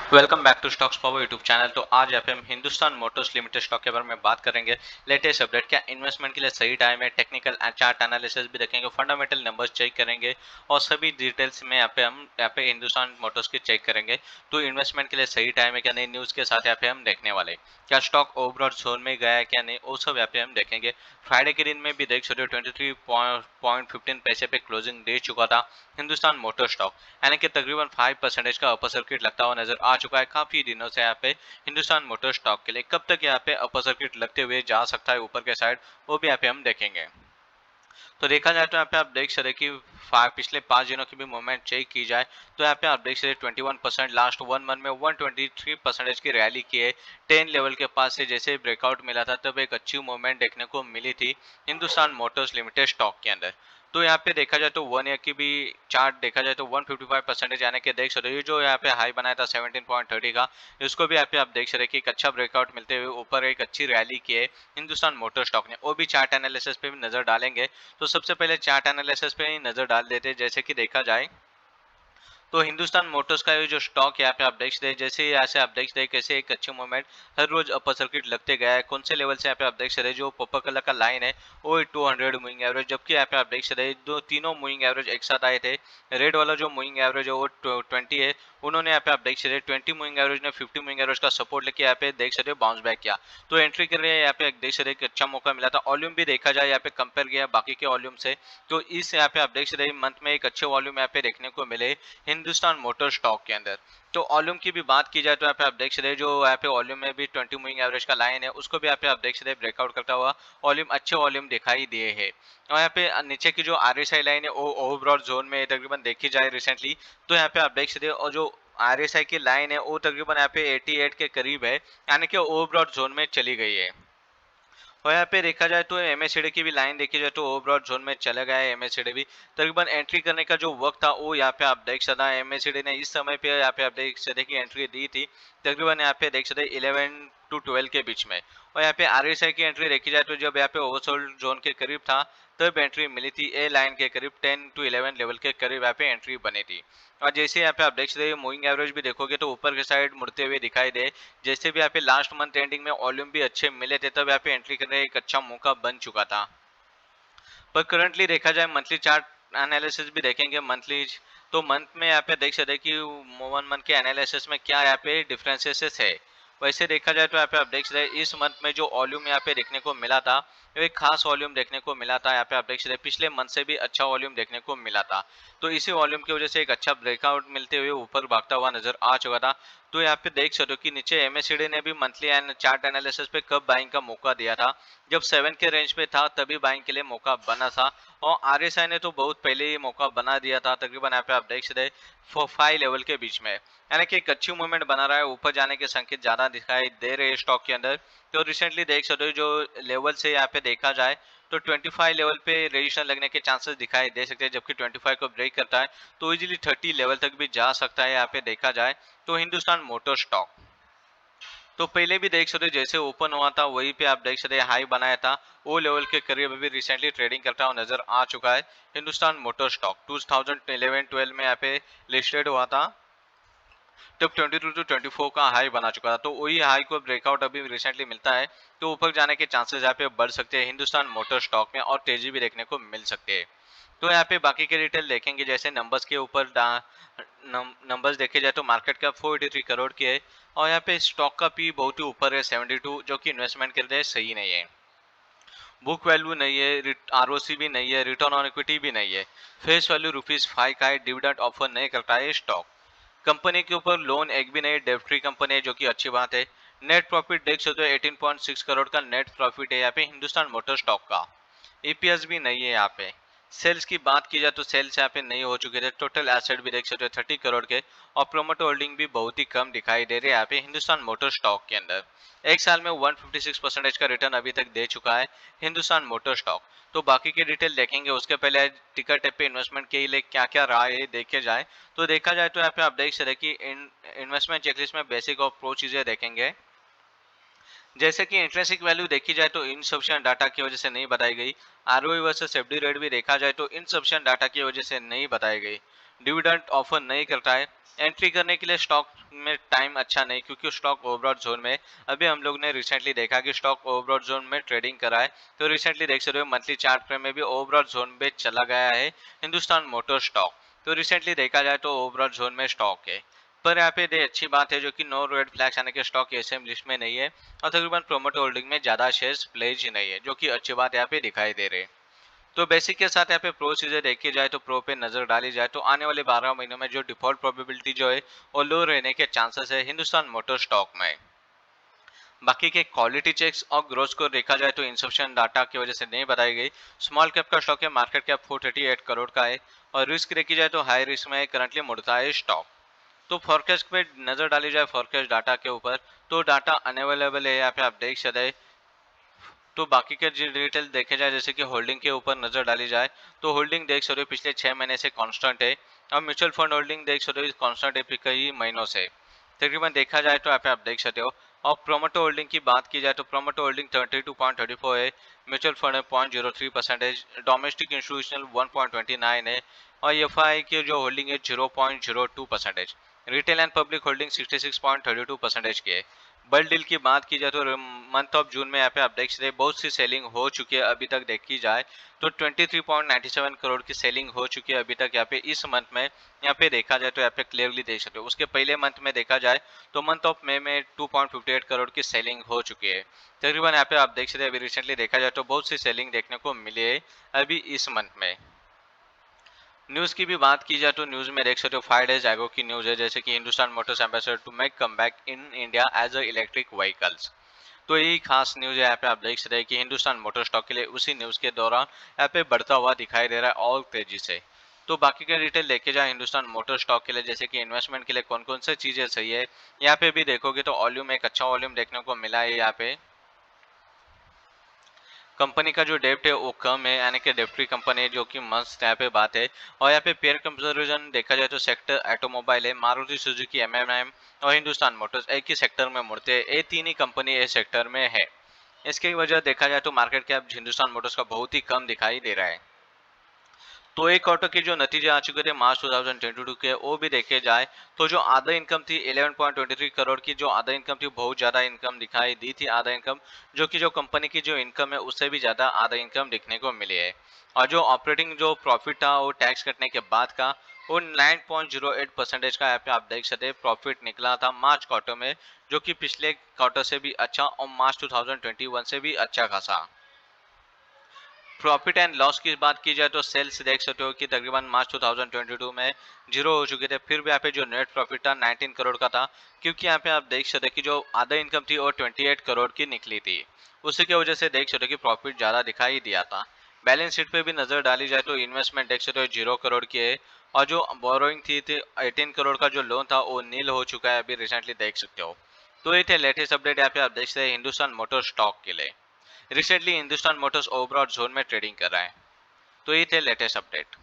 Welcome back to stocks power YouTube channel. तो आज यहाँ पे हम हिंदुस्तान मोटर्स लिमिटेड स्टॉक के बारे में बात करेंगे। लेटेस्ट अपडेट, क्या इन्वेस्टमेंट के लिए सही टाइम है, टेक्निकल चार्ट एनालिसिस भी देखेंगे, फंडामेंटल नंबर्स चेक करेंगे और सभी डिटेल्स में हम यहाँ पे हिंदुस्तान मोटर्स की चेक करेंगे। तो इन्वेस्टमेंट के लिए सही टाइम है क्या नहीं, न्यूज़ के साथ यहाँ पे हम देखने वाले, क्या स्टॉक ओवरऑल जोन में गया है क्या नहीं, वो सब यहाँ पे हम देखेंगे। फ्राइडे के दिन में भी देख सकते हो 23.15 पैसे पे क्लोजिंग दे चुका था हिंदुस्तान मोटर स्टॉक, यानी कि तकरीबन 5% का अपर सर्किट लगता हुआ नजर आ चुका है काफी दिनों से यहाँ पे हिंदुस्तान मोटर स्टॉक के लिए। कब तक यहाँ पे अपर सर्किट लगते हुए जा सकता है ऊपर के साइड, वो भी यहाँ पे हम देखेंगे। तो देखा जाए तो यहाँ पे आप देख सकते कि पिछले 5 दिनों की भी मूवमेंट चेक की जाए तो यहाँ पे आप देख सकते 21% लास्ट 1 मंथ में 123% की रैली की है। 10 लेवल के पास से जैसे ब्रेकआउट मिला था तब एक अच्छी मूवमेंट देखने को मिली थी हिंदुस्तान मोटर्स लिमिटेड स्टॉक के अंदर। तो यहाँ पे देखा जाए तो 1 ईयर की भी चार्ट देखा जाए तो 155% यानी कि देख सकते हो ये जो यहाँ पे हाई बनाया था 17.30 का, इसको भी यहाँ पे आप देख सकते कि एक अच्छा ब्रेकआउट मिलते हुए ऊपर एक अच्छी रैली की है हिंदुस्तान मोटर स्टॉक ने। वो भी चार्ट एनालिसिस पे भी नजर डालेंगे। तो सबसे पहले चार्ट एनालिसिस पे ही नजर डाल देते हैं। जैसे कि देखा जाए तो हिंदुस्तान मोटर्स का ये जो स्टॉक है यहाँ पे आप देख सकते हैं, जैसे यहाँ से आप देख सकते हैं कैसे एक अच्छे मूवमेंट हर रोज अपर सर्किट लगते गया है। कौन से लेवल से यहाँ पे आप देख सकते हैं, जो पर्पल कलर का लाइन है वो 200 मूविंग एवरेज, जबकि यहाँ पे आप देख सकते हैं दो तीनों मूविंग एवरेज एक साथ आए थे। रेड वाला जो मूविंग एवरेज है वो 20 है, उन्होंने यहाँ पे आप देख सकते हैं 20 मूविंग एवरेज ने 50 मूविंग एवरेज का सपोर्ट लेके यहाँ पे देख सकते हो बाउंस बैक किया। तो एंट्री के लिए यहाँ पे देख सकते अच्छा मौका मिला था। वॉल्यूम भी देखा जाए यहाँ पे कंपेयर किया बाकी के वॉल्यूम से, तो इस यहाँ पे आप देख सकते मंथ में एक अच्छे वॉल्यूम यहाँ पे देखने को मिले हिंदुस्तान मोटर स्टॉक के अंदर। तो वॉल्यूम की भी बात की जाए तो यहाँ पे आप देख सकते हैं जो यहाँ पे वॉल्यूम में भी 20 मूविंग एवरेज का लाइन है उसको भी यहाँ पे आप देख सकते हैं ब्रेकआउट करता हुआ वॉल्यूम अच्छे वॉल्यूम दिखाई दिए है। और यहाँ पे नीचे की जो आरएसआई लाइन है वो ओवरऑल जोन में तकरीबन देखी जाए रिसेंटली, तो यहाँ पे आप देख सकते हैं और जो आरएसआई की लाइन है वो तकरीबन यहाँ पे 88 के करीब है, यानी कि ओवरऑल जोन में चली गई है। और यहाँ पे देखा जाए तो एमएससीडी की भी लाइन देखी जाए तो ओवरऑल जोन में चला गया है एमएससीडी भी। तकरीबन एंट्री करने का जो वक्त था वो यहाँ पे आप देख सकते हैं एमएससीडी ने इस समय पे यहाँ पे आप देख सकते कि एंट्री दी थी तकरीबन यहाँ पे देख सकते 11 टू 12 के बीच में। और यहाँ पे आरएसआई की एंट्री देखी जाए तो जब यहाँ पे ओवरसोल्ड जोन के करीब था तब एंट्री मिली थी ए लाइन के करीब 10 टू 11 लेवल के करीब यहाँ पे एंट्री बनी थी। और जैसे यहाँ पे आप देख सकते हैं मूविंग एवरेज भी देखोगे तो ऊपर के साइड मुड़ते हुए दिखाई दे। जैसे भी यहाँ पे लास्ट मंथ एंडिंग में वॉल्यूम भी अच्छे मिले थे तब यहाँ पे एंट्री करने एक अच्छा मौका बन चुका था। पर करंटली देखा जाए मंथली चार्ट एनालिसिस भी देखेंगे मंथली, तो मंथ में यहाँ पे देख सकते हैं कि 1 मंथ के एनालिसिस में क्या यहाँ पे डिफरेंसेस है। वैसे देखा जाए तो यहाँ पे आप देख सकते हैं इस मंथ में जो वॉल्यूम यहाँ पे देखने को मिला था वो एक खास वॉल्यूम देखने को मिला था। यहाँ पे आप देख सकते हैं पिछले मंथ से भी अच्छा वॉल्यूम देखने को मिला था, तो इसी वॉल्यूम की वजह से एक अच्छा ब्रेकआउट मिलते हुए ऊपर भागता हुआ नजर आ चुका था। तो यहाँ पे देख सकते हो कि नीचे एमएससीडी ने भी मंथली चार्ट एनालिसिस पे कब बाइंग का मौका दिया था, जब 7 के रेंज पे था तभी बाइंग के लिए मौका बना था। और आरएसआई ने तो बहुत पहले ही मौका बना दिया था तकरीबन यहाँ पे आप देख सकते 5 लेवल के बीच में, यानी कि एक अच्छी मूवमेंट बना रहा है, ऊपर जाने के संकेत ज्यादा दिखाई दे रहे हैं स्टॉक के अंदर। तो रिसेंटली देख सकते हो जो लेवल से यहाँ पे देखा जाए तो 25 लेवल पे रजिस्टर लगने के चांसेस दिखाई दे सकते हैं, जबकि 25 को ब्रेक करता है तो इजीली 30 लेवल तक भी जा सकता है यहाँ पे देखा जाए तो हिंदुस्तान मोटर स्टॉक। तो पहले भी देख सकते जैसे ओपन हुआ था वहीं पे आप देख सकते हाई बनाया था, वो लेवल के करीब अभी रिसेंटली ट्रेडिंग करता हुआ नजर आ चुका है हिंदुस्तान मोटर स्टॉक। 2011-12 में यहाँ पे लिस्टेड हुआ था तब 22 टू 24 का हाई बना चुका था, तो वही हाई को ब्रेकआउट अभी रिसेंटली मिलता है तो ऊपर जाने के चांसेस यहाँ पे बढ़ सकते हैं हिंदुस्तान मोटर स्टॉक में और तेजी भी देखने को मिल सकती है। तो यहाँ पे बाकी के डिटेल देखेंगे, जैसे नंबर्स के ऊपर नंबर्स देखे जाए तो मार्केट कैप 483 करोड़ की है और यहाँ पे स्टॉक का पी बहुत ही ऊपर है 72, जो कि इन्वेस्टमेंट के लिए सही नहीं है। बुक वैल्यू नहीं है, आरओसी भी नहीं है, रिटर्न ऑन इक्विटी भी नहीं है, फेस वैल्यू ₹5 का है, डिविडेंड ऑफर नहीं करता है स्टॉक। कंपनी के ऊपर लोन एक भी नहीं, डेट फ्री कंपनी है जो कि अच्छी बात है। नेट प्रॉफिट देख सकते हो 18.6 करोड़ का नेट प्रॉफिट है यहाँ पे हिंदुस्तान मोटर स्टॉक का। ईपीएस भी नहीं है यहाँ पे। सेल्स की बात की जाए तो सेल्स यहाँ पे नहीं हो चुके थे। टोटल एसेट भी देख सकते हो 30 करोड़ के और प्रोमोटर होल्डिंग भी बहुत ही कम दिखाई दे रही है यहाँ पे हिंदुस्तान मोटर स्टॉक के अंदर। एक साल में 156% का रिटर्न अभी तक दे चुका है हिंदुस्तान मोटर स्टॉक। तो बाकी के डिटेल देखेंगे, उसके पहले टिकट पे इन्वेस्टमेंट के लिए क्या क्या रहा है देखे जाए तो देखा जाए तो यहाँ पे आप देख सकते कि इन्वेस्टमेंट चेकलिस्ट में बेसिक और प्रो चीजें देखेंगे। जैसे कि इंट्रेंसिक वैल्यू देखी जाए तो इनसफिशिएंट डाटा की वजह से नहीं बताई गई। आरओई वर्सेस एफडी रेट भी देखा जाए तो इनसफिशिएंट डाटा की वजह से नहीं बताई गई। डिविडेंड ऑफर नहीं करता है। एंट्री करने के लिए स्टॉक में टाइम अच्छा नहीं, क्योंकि स्टॉक ओवरऑल जोन में अभी हम लोग ने रिसेंटली देखा कि स्टॉक ओवरऑल जोन में ट्रेडिंग करा है। तो रिसेंटली देख सकते हो मंथली चार्ट फ्रेम में भी ओवरऑल जोन में चला गया है हिंदुस्तान मोटर स्टॉक। तो रिसेंटली देखा जाए तो ओवरऑल जोन में स्टॉक है, पर यहाँ पे अच्छी बात है जो कि नो रेड फ्लैग्स यानी कि स्टॉक एसएम लिस्ट में नहीं है और तकरीबन प्रोमोटर होल्डिंग में ज्यादा शेयर्स प्लेज ही नहीं है, जो कि अच्छी बात यहाँ पे दिखाई दे रही है। तो बेसिक के साथ यहाँ पे प्रो चीजें देखी जाए तो प्रो पे नजर डाली जाए तो आने वाले 12 महीनों में जो डिफॉल्ट प्रोबेबिलिटी जो है वो लो रहने के चांसेस है हिंदुस्तान मोटर स्टॉक में। बाकी के क्वालिटी चेक्स और ग्रोथ को देखा जाए तो इंसफिशिएंट डाटा की वजह से नहीं बताई गई। स्मॉल कैप का स्टॉक है, मार्केट कैप 438 करोड़ का है और रिस्क देखी जाए तो हाई रिस्क में करंटली मुड़ता है स्टॉक। तो फॉरकास्ट पे नजर डाली जाए फोरकास्ट डाटा के ऊपर, तो डाटा अनअवेलेबल है यहाँ पे आप देख सकते हैं। तो बाकी के डिटेल देखे जाए जैसे कि होल्डिंग के ऊपर नजर डाली जाए तो होल्डिंग देख सकते हो पिछले 6 महीने से कांस्टेंट है और म्यूचुअल फंड होल्डिंग देख सकते हो कांस्टेंट है कई महीनों से। तकरीबन देखा जाए तो यहाँ पे आप देख सकते हो। और प्रोमोटर होल्डिंग की बात की जाए तो प्रोमोटर होल्डिंग 32.34 है, म्यूचुअल फंड है 0.03%, डोमेस्टिक इंस्टीट्यूशनल 1.29 है और एफआई की जो होल्डिंग है 0.02%। रिटेल एंड पब्लिक होल्डिंग 66.32% की है। बल्क डील की बात की जाए तो मंथ ऑफ जून में यहाँ पे आप देख सकते हैं बहुत सी सेलिंग हो चुकी है अभी तक देखी जाए तो 23.97 करोड़ की सेलिंग हो चुकी है अभी तक यहाँ पे इस मंथ में। यहाँ पे देखा जाए तो यहाँ पे क्लियरली देख सकते हो उसके पहले मंथ में देखा जाए तो मंथ ऑफ मई में 2.58 करोड़ की सेलिंग हो चुकी है। तकरीबन यहाँ पे आप देख सकते हैं अभी रिसेंटली देखा जाए तो बहुत सी सेलिंग देखने को मिली है अभी इस मंथ में। न्यूज की भी बात की जाए तो न्यूज में देख सकते हो 5 डेज एगो की न्यूज है जैसे कि Hindustan Motors Ambassador to make comeback in India as a electric vehicles. तो यही खास न्यूज है यहाँ पे आप देख सकते हैं कि हिंदुस्तान मोटर स्टॉक के लिए उसी न्यूज के दौरान यहाँ पे बढ़ता हुआ दिखाई दे रहा है और तेजी से। तो बाकी का डिटेल देखे जाए हिंदुस्तान मोटर स्टॉक के लिए जैसे कि इन्वेस्टमेंट के लिए कौन कौन सी चीजें सही है, यहाँ पे भी देखोगे तो वॉल्यूम एक अच्छा वॉल्यूम देखने को मिला है यहाँ पे। कंपनी का जो डेप्ट है वो कम है यानी कि डेप्ट फ्री कंपनी है, जो कि मस्त यहाँ पे बात है। और यहाँ पे पेयर कंपेरिजन देखा जाए तो सेक्टर ऑटोमोबाइल है, मारुति सुजुकी, एमएमएम और हिंदुस्तान मोटर्स एक ही सेक्टर में मुड़ते हैं, ये तीन ही कंपनी इस सेक्टर में है। इसकी वजह देखा जाए तो मार्केट कैप हिंदुस्तान मोटर्स का बहुत ही कम दिखाई दे रहा है। तो एक क्वार्टर के जो नतीजे आ चुके थे मार्च 2022 के वो भी देखे जाए तो जो आधा इनकम थी 11.23 करोड़ की, जो आधा इनकम थी बहुत ज्यादा इनकम दिखाई दी थी आधा इनकम, जो कि जो कंपनी की जो इनकम है उससे भी ज्यादा आधा इनकम दिखने को मिली है। और जो ऑपरेटिंग जो प्रॉफिट था वो टैक्स कटने के बाद का वो 9.08% का यहाँ पे आप देख सकते प्रॉफिट निकला था मार्च क्वार्टर में, जो कि पिछले क्वार्टर से भी अच्छा और मार्च 2021 से भी अच्छा खासा। प्रॉफिट एंड लॉस की बात की जाए तो सेल्स देख सकते हो कि तकरीबन मार्च 2022 में जीरो हो चुके थे, फिर भी यहाँ पे जो नेट प्रॉफिट था 19 करोड़ का था, क्योंकि यहाँ पे आप देख सकते हो कि जो आधा इनकम थी वो 28 करोड़ की निकली थी, उसी की वजह से देख सकते हो कि प्रॉफिट ज्यादा दिखाई दिया था। बैलेंस शीट पे भी नजर डाली जाए तो इन्वेस्टमेंट देख सकते हो 0 करोड़ की है और जो बोरोइंग थी 18 करोड़ का जो लोन था वो नील हो चुका है अभी रिसेंटली देख सकते हो। तो ये थे लेटेस्ट अपडेट यहाँ पे आप देख सकते हैं हिंदुस्तान मोटर स्टॉक के लिए। Recently Hindustan Motors overall zone में ट्रेडिंग कर रहा है। तो ये थे लेटेस्ट अपडेट।